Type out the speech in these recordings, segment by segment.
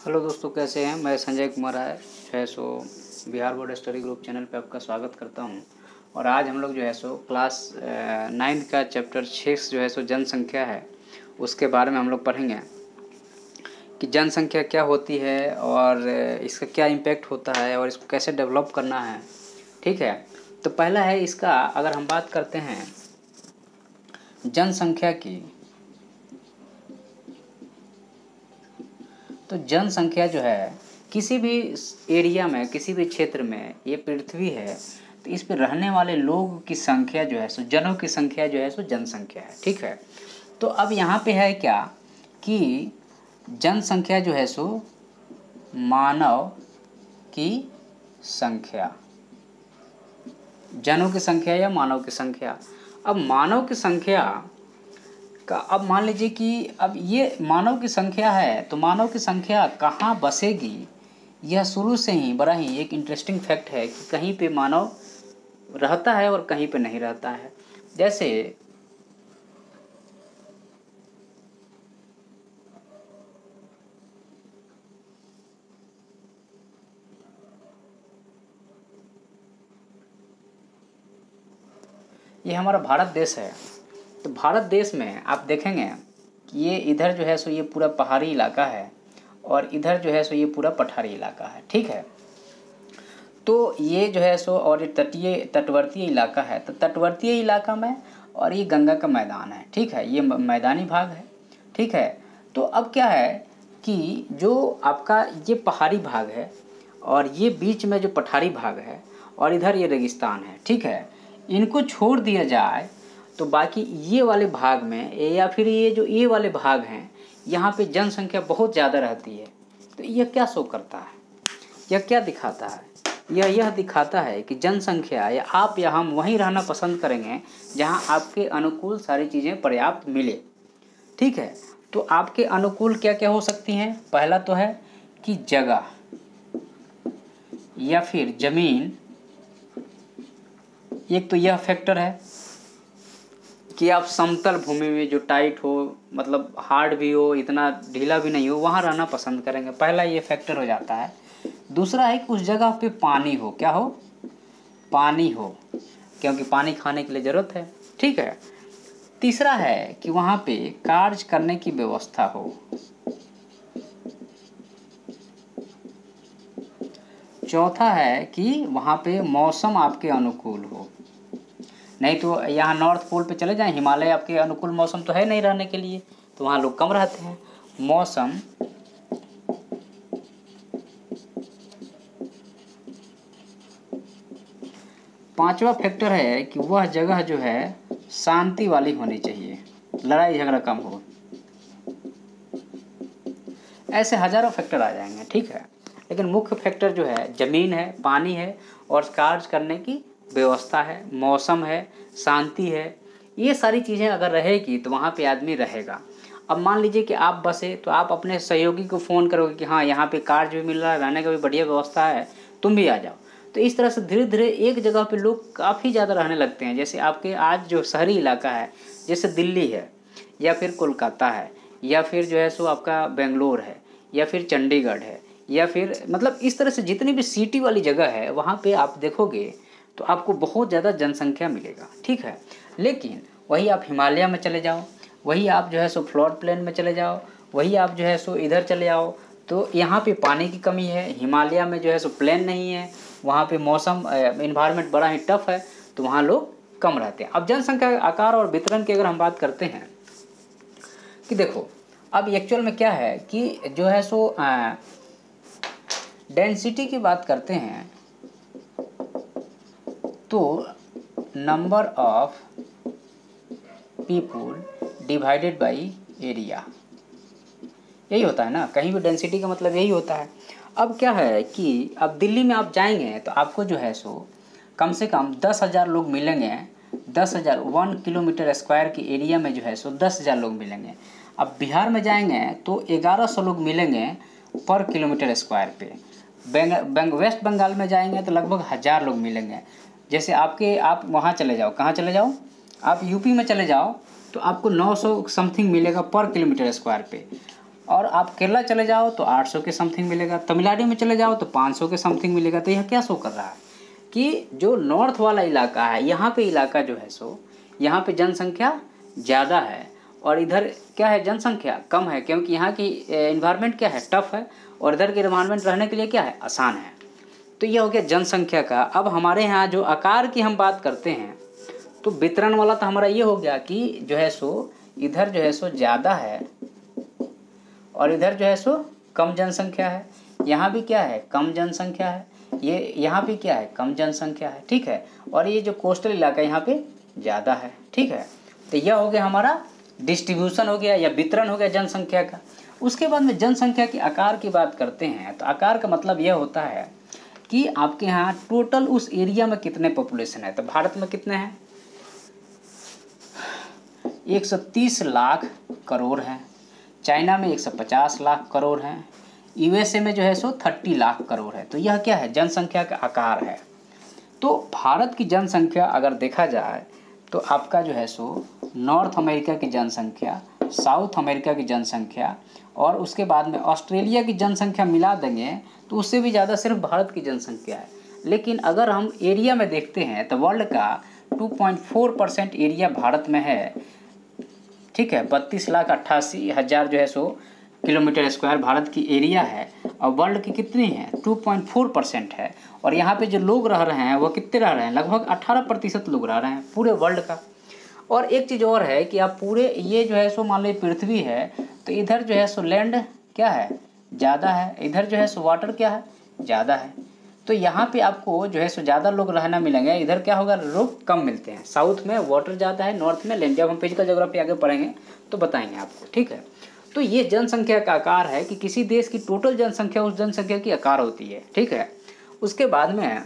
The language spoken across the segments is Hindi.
हेलो दोस्तों, कैसे हैं। मैं Sanjay Kumar Rai Bihar board study group channel पे आपका स्वागत करता हूं। और आज हम लोग क्लास 9 का चैप्टर 6 जनसंख्या है, उसके बारे में हम लोग पढ़ेंगे कि जनसंख्या क्या होती है और इसका क्या इम्पैक्ट होता है और इसको कैसे डेवलप करना है। ठीक है, तो पहला है इसका, अगर हम बात करते हैं जनसंख्या की, तो जनसंख्या जो है किसी भी एरिया में, किसी भी क्षेत्र में, ये पृथ्वी है तो इस पर रहने वाले लोगों की संख्या जो है सो जनों की संख्या जो है सो जनसंख्या है। ठीक है, तो अब यहाँ पे है क्या कि जनसंख्या जो है सो मानव की संख्या, जनों की संख्या या मानव की संख्या। अब मानव की संख्या का, अब मान लीजिए कि अब ये मानव की संख्या है तो मानव की संख्या कहाँ बसेगी, यह शुरू से ही बड़ा ही एक इंटरेस्टिंग फैक्ट है कि कहीं पे मानव रहता है और कहीं पे नहीं रहता है। जैसे ये हमारा भारत देश है, तो भारत देश में आप देखेंगे कि ये इधर जो है सो ये पूरा पहाड़ी इलाका है और इधर जो है सो ये पूरा पठारी इलाका है। ठीक है, तो ये जो है सो, और ये तटवर्तीय इलाका है, तो तटवर्तीय इलाका में और ये गंगा का मैदान है। ठीक है, ये मैदानी भाग है। ठीक है, तो अब क्या है कि जो आपका ये पहाड़ी भाग है और ये बीच में जो पठारी भाग है और इधर ये रेगिस्तान है। ठीक है, इनको छोड़ दिया जाए तो बाकी ये वाले भाग में या फिर ये जो ये वाले भाग हैं, यहाँ पे जनसंख्या बहुत ज़्यादा रहती है। तो यह क्या शो करता है, यह क्या दिखाता है? यह दिखाता है कि जनसंख्या या आप या हम वहीं रहना पसंद करेंगे जहाँ आपके अनुकूल सारी चीज़ें पर्याप्त मिले। ठीक है, तो आपके अनुकूल क्या क्या हो सकती हैं? पहला तो है कि जगह या फिर ज़मीन, एक तो यह फैक्टर है कि आप समतल भूमि में जो टाइट हो, मतलब हार्ड भी हो, इतना ढीला भी नहीं हो, वहाँ रहना पसंद करेंगे। पहला ये फैक्टर हो जाता है। दूसरा है कि उस जगह पे पानी हो, क्या हो? पानी हो, क्योंकि पानी खाने के लिए ज़रूरत है। ठीक है, तीसरा है कि वहाँ पे कार्य करने की व्यवस्था हो। चौथा है कि वहाँ पे मौसम आपके अनुकूल हो। नहीं तो यहाँ नॉर्थ पोल पे चले जाएं, हिमालय आपके अनुकूल मौसम तो है नहीं रहने के लिए, तो वहाँ लोग कम रहते हैं। मौसम, पांचवा फैक्टर है कि वह जगह जो है शांति वाली होनी चाहिए, लड़ाई झगड़ा कम हो। ऐसे हजारों फैक्टर आ जाएंगे। ठीक है, लेकिन मुख्य फैक्टर जो है ज़मीन है, पानी है और कार्य करने की व्यवस्था है, मौसम है, शांति है। ये सारी चीज़ें अगर रहेगी तो वहाँ पे आदमी रहेगा। अब मान लीजिए कि आप बसे तो आप अपने सहयोगी को फ़ोन करोगे कि हाँ, यहाँ पे कार्य भी मिल रहा है, रहने का भी बढ़िया व्यवस्था है, तुम भी आ जाओ। तो इस तरह से धीरे धीरे एक जगह पे लोग काफ़ी ज़्यादा रहने लगते हैं। जैसे आपके आज जो शहरी इलाका है, जैसे दिल्ली है या फिर कोलकाता है या फिर जो है सो आपका बेंगलोर है या फिर चंडीगढ़ है या फिर मतलब इस तरह से जितनी भी सिटी वाली जगह है, वहाँ पे आप देखोगे तो आपको बहुत ज़्यादा जनसंख्या मिलेगा। ठीक है, लेकिन वही आप हिमालय में चले जाओ, वही आप जो है सो फ्लोड प्लेन में चले जाओ, वही आप जो है सो इधर चले आओ, तो यहाँ पे पानी की कमी है। हिमालय में जो है सो प्लेन नहीं है, वहाँ पे मौसम इन्वायरमेंट बड़ा ही टफ है, तो वहाँ लोग कम रहते हैं। अब जनसंख्या आकार और वितरण की अगर हम बात करते हैं कि देखो, अब एक्चुअल में क्या है कि जो है सो डेंसिटी की बात करते हैं तो number of people divided by area, यही होता है ना। कहीं भी डेंसिटी का मतलब यही होता है। अब क्या है कि अब दिल्ली में आप जाएंगे तो आपको जो है सो कम से कम 10,000 लोग मिलेंगे। 10,000 1 किलोमीटर स्क्वायर की एरिया में जो है सो 10,000 लोग मिलेंगे। अब बिहार में जाएंगे तो 1100 लोग मिलेंगे पर किलोमीटर स्क्वायर पे। वेस्ट बंगाल में जाएंगे तो लगभग 1000 लोग मिलेंगे। जैसे आप वहाँ चले जाओ, कहाँ चले जाओ, आप यूपी में चले जाओ तो आपको 900 समथिंग मिलेगा पर किलोमीटर स्क्वायर पे। और आप केरला चले जाओ तो 800 के समथिंग मिलेगा, तमिलनाडु में चले जाओ तो 500 के समथिंग मिलेगा। तो यह क्या शो कर रहा है कि जो नॉर्थ वाला इलाका है, यहाँ पे इलाका जो है सो यहाँ पे जनसंख्या ज़्यादा है और इधर क्या है, जनसंख्या कम है, क्योंकि यहाँ की इन्वायरमेंट क्या है, टफ है, और इधर के इन्वायरमेंट रहने के लिए क्या है, आसान है। तो ये हो गया जनसंख्या का। अब हमारे यहाँ जो आकार की हम बात करते हैं तो वितरण वाला तो हमारा ये हो गया कि जो है सो इधर जो है सो ज़्यादा है और इधर जो है सो कम जनसंख्या है। यहाँ भी क्या है, कम जनसंख्या है, ये यहाँ भी क्या है, कम जनसंख्या है, ठीक है। और ये जो कोस्टल इलाका यहाँ पे ज़्यादा है, ठीक है। तो यह हो गया हमारा डिस्ट्रीब्यूशन हो गया या वितरण हो गया जनसंख्या का। उसके बाद में जनसंख्या के आकार की बात करते हैं तो आकार का मतलब यह होता है कि आपके यहाँ टोटल उस एरिया में कितने पॉपुलेशन है। तो भारत में कितने हैं, 130 लाख करोड़ हैं। चाइना में 150 लाख करोड़ हैं। यूएसए में जो है सो 30 लाख करोड़ है। तो यह क्या है, जनसंख्या का आकार है। तो भारत की जनसंख्या अगर देखा जाए तो आपका जो है सो नॉर्थ अमेरिका की जनसंख्या, साउथ अमेरिका की जनसंख्या और उसके बाद में ऑस्ट्रेलिया की जनसंख्या मिला देंगे तो उससे भी ज़्यादा सिर्फ भारत की जनसंख्या है। लेकिन अगर हम एरिया में देखते हैं तो वर्ल्ड का 2.4% एरिया भारत में है, ठीक है। 32,88,000 जो है सो किलोमीटर स्क्वायर भारत की एरिया है और वर्ल्ड की कितनी है, 2.4% है। और यहाँ पे जो लोग रह रहे हैं वो कितने रह रहे हैं, लगभग 18% लोग रह रहे हैं पूरे वर्ल्ड का। और एक चीज़ और है कि आप पूरे ये जो है सो मान लीजिए पृथ्वी है तो इधर जो है सो लैंड क्या है, ज़्यादा है, इधर जो है सो वाटर क्या है, ज़्यादा है। तो यहाँ पे आपको जो है सो ज़्यादा लोग रहना मिलेंगे, इधर क्या होगा, लोग कम मिलते हैं। साउथ में वाटर ज़्यादा है, नॉर्थ में लैंड। जब हम फिजिकल ज्योग्राफी आगे पढ़ेंगे तो बताएंगे आपको, ठीक है। तो ये जनसंख्या का आकार है कि किसी देश की टोटल जनसंख्या उस जनसंख्या की आकार होती है, ठीक है। उसके बाद में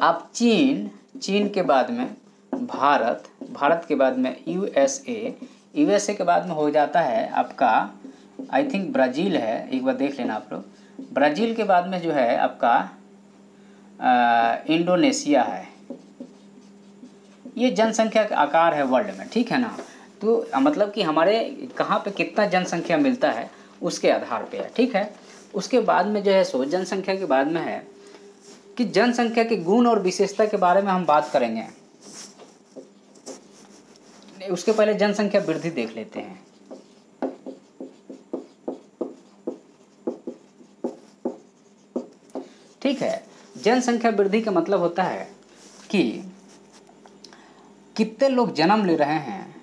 आप चीन के बाद में भारत के बाद में यूएसए के बाद में हो जाता है आपका आई थिंक ब्राज़ील है, एक बार देख लेना आप लोग। ब्राज़ील के बाद में जो है आपका इंडोनेशिया है। ये जनसंख्या का आकार है वर्ल्ड में, ठीक है ना। तो मतलब कि हमारे कहाँ पे कितना जनसंख्या मिलता है उसके आधार पे है, ठीक है। उसके बाद में जो है सो जनसंख्या के बाद में है कि जनसंख्या के गुण और विशेषता के बारे में हम बात करेंगे। उसके पहले जनसंख्या वृद्धि देख लेते हैं। ठीक है, जनसंख्या वृद्धि का मतलब होता है कि कितने लोग जन्म ले रहे हैं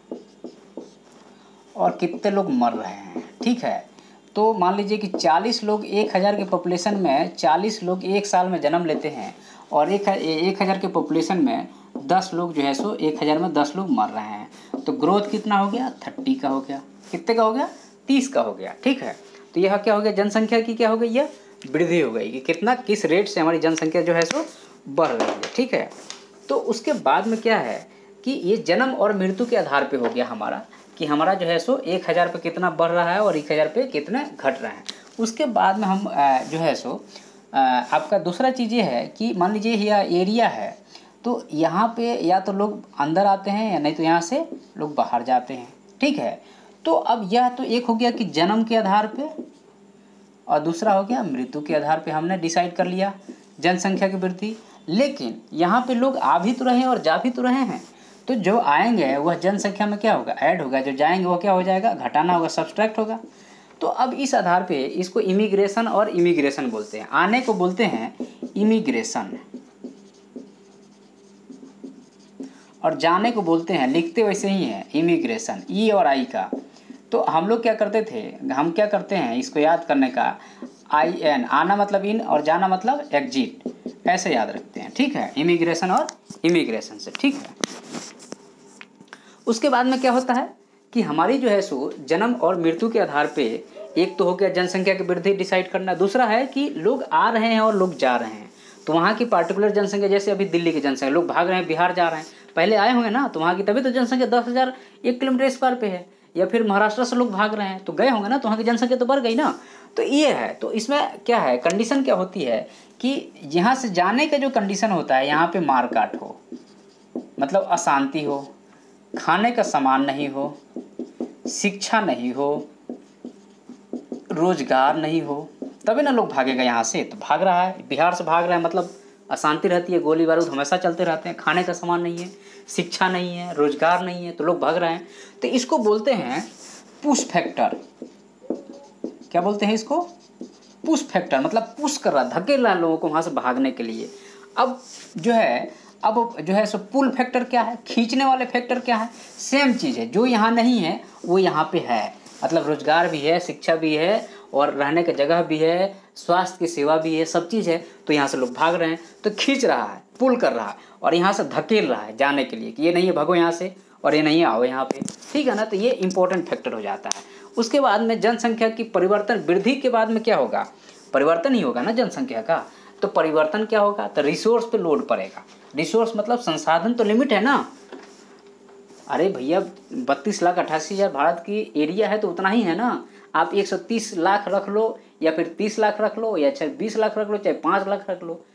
और कितने लोग मर रहे हैं, ठीक है। तो मान लीजिए कि 40 लोग 1000 के पॉपुलेशन में 40 लोग एक साल में जन्म लेते हैं और 1000 के पॉपुलेशन में 10 लोग जो है सो 1000 में 10 लोग मर रहे हैं। तो ग्रोथ कितना हो गया, 30 का हो गया। कितने का हो गया, 30 का हो गया, ठीक है। तो यह क्या हो गया, जनसंख्या की क्या हो गई, यह वृद्धि हो गई कि कितना किस रेट से हमारी जनसंख्या जो है सो बढ़ रही है, ठीक है। तो उसके बाद में क्या है कि ये जन्म और मृत्यु के आधार पे हो गया हमारा कि हमारा जो है सो 1000 पे कितना बढ़ रहा है और 1000 पे कितने घट रहे हैं। उसके बाद में हम जो है सो आपका दूसरा चीज़ ये है कि मान लीजिए यह एरिया है तो यहाँ पे या तो लोग अंदर आते हैं या नहीं तो यहाँ से लोग बाहर जाते हैं, ठीक है। तो अब यह तो एक हो गया कि जन्म के आधार पे और दूसरा हो गया मृत्यु के आधार पे हमने डिसाइड कर लिया जनसंख्या की वृद्धि। लेकिन यहाँ पे लोग आ भी तो रहे हैं और जा भी तो रहे हैं, तो जो आएंगे वह जनसंख्या में क्या होगा, ऐड होगा, जो जाएंगे वो क्या हो जाएगा, घटाना होगा, सब्सट्रैक्ट होगा। तो अब इस आधार पे इसको इमिग्रेशन और इमिग्रेशन बोलते हैं। आने को बोलते हैं इमिग्रेशन और जाने को बोलते हैं, लिखते वैसे ही है इमिग्रेशन, ई और आई का। तो हम लोग क्या करते थे, हम क्या करते हैं इसको याद करने का, IN आना मतलब इन और जाना मतलब एग्जिट, ऐसे याद रखते हैं, ठीक है। इमिग्रेशन और इमिग्रेशन से, ठीक है। उसके बाद में क्या होता है कि हमारी जो है सो जन्म और मृत्यु के आधार पे एक तो हो गया जनसंख्या की वृद्धि डिसाइड करना, दूसरा है कि लोग आ रहे हैं और लोग जा रहे हैं। तो वहाँ की पार्टिकुलर जनसंख्या, जैसे अभी दिल्ली की जनसंख्या, लोग भाग रहे हैं बिहार जा रहे हैं, पहले आए होंगे ना, तो वहाँ की तभी तो जनसंख्या 10,000 1 किलोमीटर स्क्वायर पे है। या फिर महाराष्ट्र से लोग भाग रहे हैं तो गए होंगे ना, तो वहाँ की जनसंख्या तो बढ़ गई ना। तो ये है, तो इसमें क्या है, कंडीशन क्या होती है कि यहाँ से जाने का जो कंडीशन होता है, यहाँ पे मारकाट हो, मतलब अशांति हो, खाने का सामान नहीं हो, शिक्षा नहीं हो, रोजगार नहीं हो, तभी ना लोग भागेगा यहाँ से। तो भाग रहा है, बिहार से भाग रहा है, मतलब अशांति रहती है, गोली बारूद हमेशा चलते रहते हैं, खाने का सामान नहीं है, शिक्षा नहीं है, रोजगार नहीं है, तो लोग भाग रहे हैं। तो इसको बोलते हैं पुश फैक्टर। क्या बोलते हैं इसको? पुश फैक्टर, मतलब पुश कर रहा, धकेल रहा है लोगों को वहाँ से भागने के लिए। अब जो है सो पुल फैक्टर क्या है, खींचने वाले फैक्टर क्या है? सेम चीज़ है, जो यहाँ नहीं है वो यहाँ पे है। मतलब रोजगार भी है, शिक्षा भी है, और रहने का जगह भी है, स्वास्थ्य की सेवा भी है, सब चीज़ है। तो यहाँ से लोग भाग रहे हैं, तो खींच रहा है, पुल कर रहा है, और यहाँ से धकेल रहा है जाने के लिए कि ये नहीं है भागो यहाँ से, और ये नहीं आओ यहाँ पे, ठीक है ना। तो ये इंपॉर्टेंट फैक्टर हो जाता है। उसके बाद में जनसंख्या की परिवर्तन, वृद्धि के बाद में क्या होगा? परिवर्तन ही होगा ना जनसंख्या का। तो परिवर्तन क्या होगा? तो रिसोर्स पे लोड पड़ेगा। रिसोर्स मतलब संसाधन, तो लिमिट है ना। अरे भैया 32,88,000 भारत की एरिया है, तो उतना ही है ना। आप 130 लाख रख लो, या फिर 30 लाख रख लो, या चाहे 20 लाख रख लो, चाहे 5 लाख रख लो।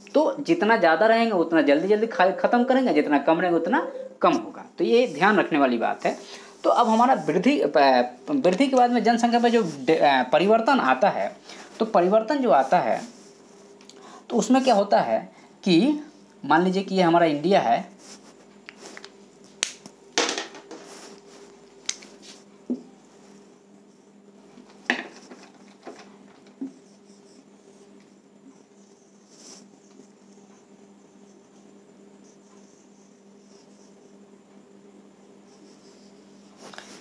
तो जितना ज़्यादा रहेंगे उतना जल्दी जल्दी ख़त्म करेंगे, जितना कम रहेंगे उतना कम होगा। तो ये ध्यान रखने वाली बात है। तो अब हमारा वृद्धि के बाद में जनसंख्या में जो परिवर्तन आता है, तो परिवर्तन जो आता है तो उसमें क्या होता है कि मान लीजिए कि ये हमारा इंडिया है,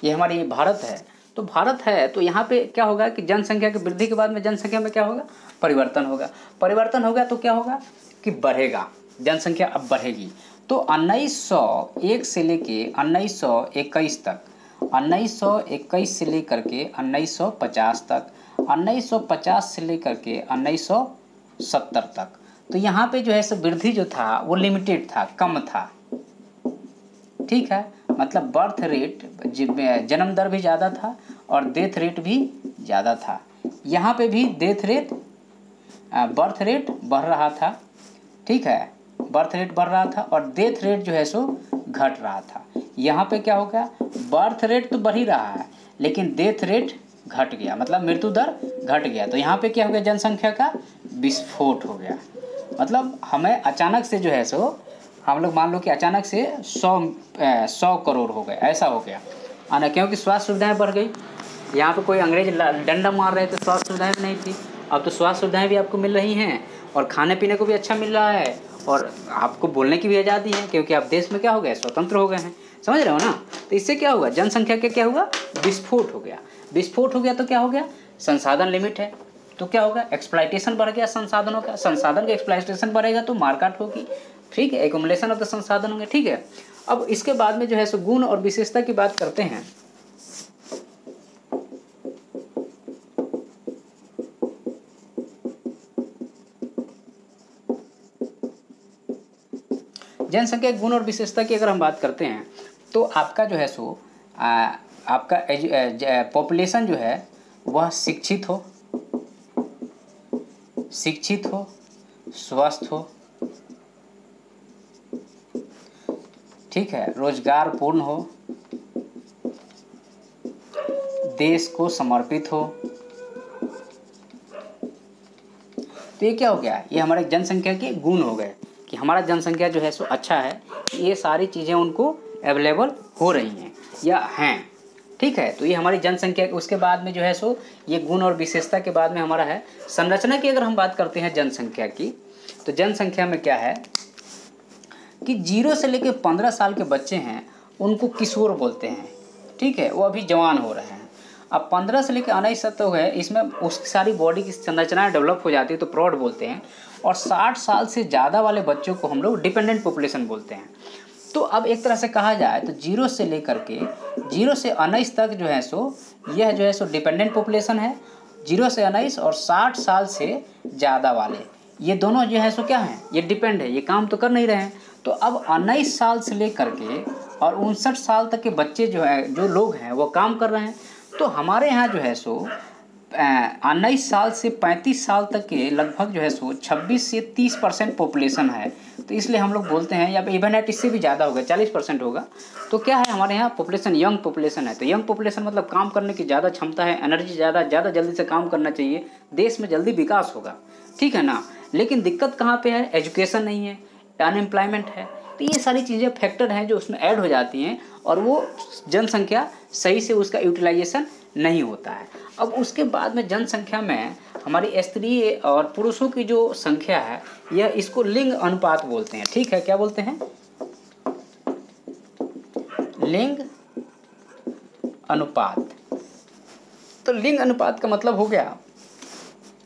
ये हमारी भारत है। तो भारत है, तो यहाँ पे क्या होगा कि जनसंख्या की वृद्धि के बाद में जनसंख्या में क्या होगा? परिवर्तन होगा। परिवर्तन होगा तो क्या होगा कि बढ़ेगा, जनसंख्या अब बढ़ेगी। तो 1901 से लेके 1921 तक, 1921 से लेकर के 1950 तक, 1950 से लेकर के 1970 तक, तो यहाँ पे जो है सो वृद्धि जो था वो लिमिटेड था, कम था, ठीक है। मतलब बर्थ रेट, जन्म दर भी ज़्यादा था और डेथ रेट भी ज़्यादा था। यहाँ पे भी बर्थ रेट बढ़ रहा था, ठीक है, बर्थ रेट बढ़ रहा था, और डेथ रेट जो है सो घट रहा था। यहाँ पे क्या हो गया? बर्थ रेट तो बढ़ ही रहा है, लेकिन डेथ रेट घट गया, मतलब मृत्यु दर घट गया। तो यहाँ पे क्या हो गया? जनसंख्या का विस्फोट हो गया। मतलब हमें अचानक से जो है सो, हम लोग मान लो कि अचानक से 100 करोड़ हो गए, ऐसा हो गया आना, क्योंकि स्वास्थ्य सुविधाएं बढ़ गई। यहाँ पे कोई अंग्रेज डंडा मार रहे थे, स्वास्थ्य सुविधाएं भी नहीं थी। अब तो स्वास्थ्य सुविधाएं भी आपको मिल रही हैं, और खाने पीने को भी अच्छा मिल रहा है, और आपको बोलने की भी आज़ादी है, क्योंकि आप देश में क्या हो गए? स्वतंत्र हो गए हैं। समझ रहे हो ना? तो इससे क्या हुआ? जनसंख्या का क्या हुआ? विस्फोट हो गया। विस्फोट हो गया तो क्या हो गया? संसाधन लिमिट है, तो क्या होगा? एक्सप्लॉयटेशन बढ़ गया संसाधनों का। संसाधन का एक्सप्लॉयटेशन बढ़ेगा तो मार्केट होगी, ठीक है, एक्युमुलेशन ऑफ द संसाधन होंगे, ठीक है। अब इसके बाद में जो है सो गुण और विशेषता की बात करते हैं। जनसंख्या गुण और विशेषता की अगर हम बात करते हैं, तो आपका जो है सो आपका पॉपुलेशन जो है वह शिक्षित हो, स्वस्थ हो, ठीक है, रोजगार पूर्ण हो, देश को समर्पित हो। तो ये क्या हो गया? ये हमारे जनसंख्या के गुण हो गए कि हमारा जनसंख्या जो है सो अच्छा है, ये सारी चीज़ें उनको अवेलेबल हो रही हैं या हैं, ठीक है। तो ये हमारी जनसंख्या। उसके बाद में जो है सो ये गुण और विशेषता के बाद में हमारा है संरचना की। अगर हम बात करते हैं जनसंख्या की, तो जनसंख्या में क्या है कि 0 से लेकर 15 साल के बच्चे हैं उनको किशोर बोलते हैं, ठीक है, वो अभी जवान हो रहे हैं। अब 15 से लेकर 19 तक तो है, इसमें उसकी सारी बॉडी की संरचनाएं डेवलप हो जाती है, तो प्रौढ़ बोलते हैं। और 60 साल से ज़्यादा वाले बच्चों को हम लोग डिपेंडेंट पॉपुलेशन बोलते हैं। तो अब एक तरह से कहा जाए तो 0 से 19 तक जो है सो यह जो है सो डिपेंडेंट पॉपुलेशन है। 0 से 19 और 60 साल से ज़्यादा वाले, ये दोनों जो है सो क्या हैं? ये डिपेंड है, ये काम तो कर नहीं रहे हैं। तो अब 19 साल से लेकर के और 59 साल तक के बच्चे जो लोग हैं वो काम कर रहे हैं। तो हमारे यहाँ जो है सो 19 साल से 35 साल तक के लगभग जो है सो 26 से 30% पॉपुलेशन है। तो इसलिए हम लोग बोलते हैं, या इवन एट इससे भी ज़्यादा होगा, 40% होगा। तो क्या है, हमारे यहाँ पॉपुलेशन यंग पॉपुलेशन है। तो यंग पॉपुलेशन मतलब काम करने की ज़्यादा क्षमता है, एनर्जी ज़्यादा जल्दी से काम करना चाहिए, देश में जल्दी विकास होगा, ठीक है ना। लेकिन दिक्कत कहाँ पे है, एजुकेशन नहीं है, अनएम्प्लॉयमेंट है। तो ये सारी चीज़ें फैक्टर हैं जो उसमें ऐड हो जाती हैं और वो जनसंख्या सही से उसका यूटिलाइजेशन नहीं होता है। अब उसके बाद में जनसंख्या में हमारी स्त्री और पुरुषों की जो संख्या है, यह इसको लिंग अनुपात बोलते हैं, ठीक है। क्या बोलते हैं, लिंग अनुपात। तो लिंग अनुपात का मतलब हो गया,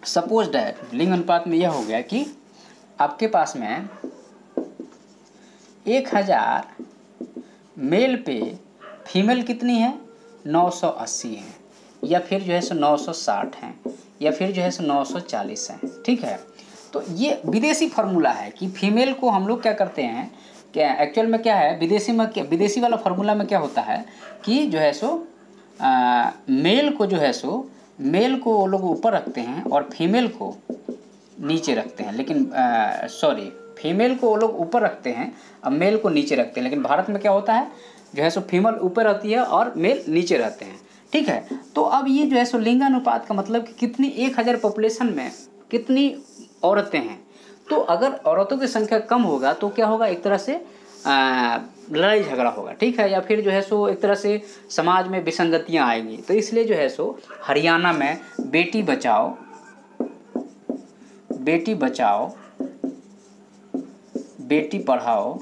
सपोज दैट लिंग अनुपात में यह हो गया कि आपके पास में 1000 मेल पे फीमेल कितनी है, 980 है, या फिर जो है सो 960 हैं, या फिर जो है सो 940 हैं, ठीक है। तो ये विदेशी फार्मूला है कि फीमेल को हम लोग क्या करते हैं, क्या एक्चुअल में क्या है, विदेशी वाला फार्मूला में क्या होता है कि जो है सो मेल को जो है सो मेल को वो लोग ऊपर रखते हैं और फीमेल को नीचे रखते हैं, लेकिन सॉरी, फीमेल को वो लोग ऊपर रखते हैं और मेल को नीचे रखते हैं। लेकिन भारत में क्या होता है, जो है सो फीमेल ऊपर रहती है और मेल नीचे रहते हैं, ठीक है। तो अब ये जो है सो लिंगानुपात का मतलब कि कितनी 1000 पॉपुलेशन में कितनी औरतें हैं। तो अगर औरतों की संख्या कम होगा तो क्या होगा, एक तरह से लड़ाई झगड़ा होगा, ठीक है, या फिर जो है सो एक तरह से समाज में विसंगतियाँ आएंगी। तो इसलिए जो है सो हरियाणा में बेटी बचाओ बेटी पढ़ाओ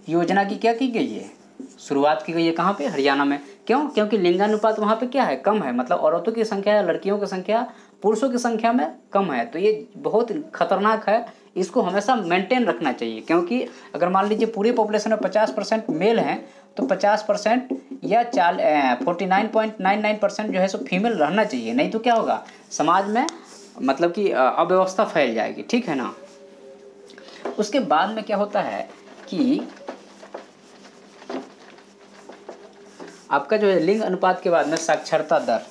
योजना की क्या की गई है, शुरुआत की गई है। कहाँ पे, हरियाणा में। क्यों, क्योंकि लिंगानुपात वहाँ पे क्या है, कम है, मतलब औरतों की संख्या या लड़कियों की संख्या पुरुषों की संख्या में कम है। तो ये बहुत खतरनाक है, इसको हमेशा मेंटेन रखना चाहिए। क्योंकि अगर मान लीजिए पूरी पॉपुलेशन में 50% मेल हैं तो 50% या 49.99% जो है सो फीमेल रहना चाहिए, नहीं तो क्या होगा, समाज में मतलब कि अव्यवस्था फैल जाएगी, ठीक है ना। उसके बाद में क्या होता है कि आपका जो है लिंग अनुपात के बाद में साक्षरता दर।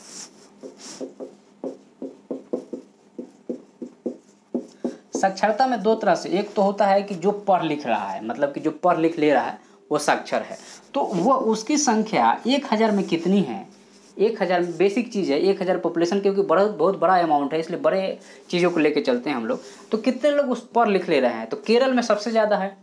साक्षरता में दो तरह से, एक तो होता है कि जो पढ़ लिख रहा है, मतलब कि जो पढ़ लिख ले रहा है वो साक्षर है, तो वो उसकी संख्या 1000 में कितनी है। 1000 बेसिक चीज़ है, 1000 पॉपुलेशन, क्योंकि बहुत बड़ा अमाउंट है, इसलिए बड़े चीज़ों को लेके चलते हैं हम लोग। तो कितने लोग उस पढ़ लिख ले रहे हैं, तो केरल में सबसे ज़्यादा है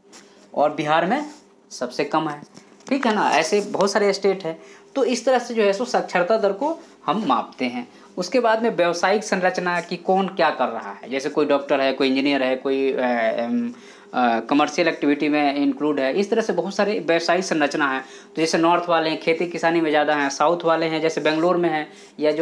और बिहार में सबसे कम है, ठीक है ना। ऐसे बहुत सारे स्टेट है। तो इस तरह से जो है सो साक्षरता दर को हम मापते हैं। उसके बाद में व्यावसायिक संरचना कि कौन क्या कर रहा है, जैसे कोई डॉक्टर है, कोई इंजीनियर है, कोई कमर्शियल एक्टिविटी में इंक्लूड है, इस तरह से बहुत सारे व्यावसायिक संरचना है। तो जैसे नॉर्थ वाले हैं खेती किसानी में ज़्यादा हैं, साउथ वाले हैं जैसे बेंगलोर में है, या जो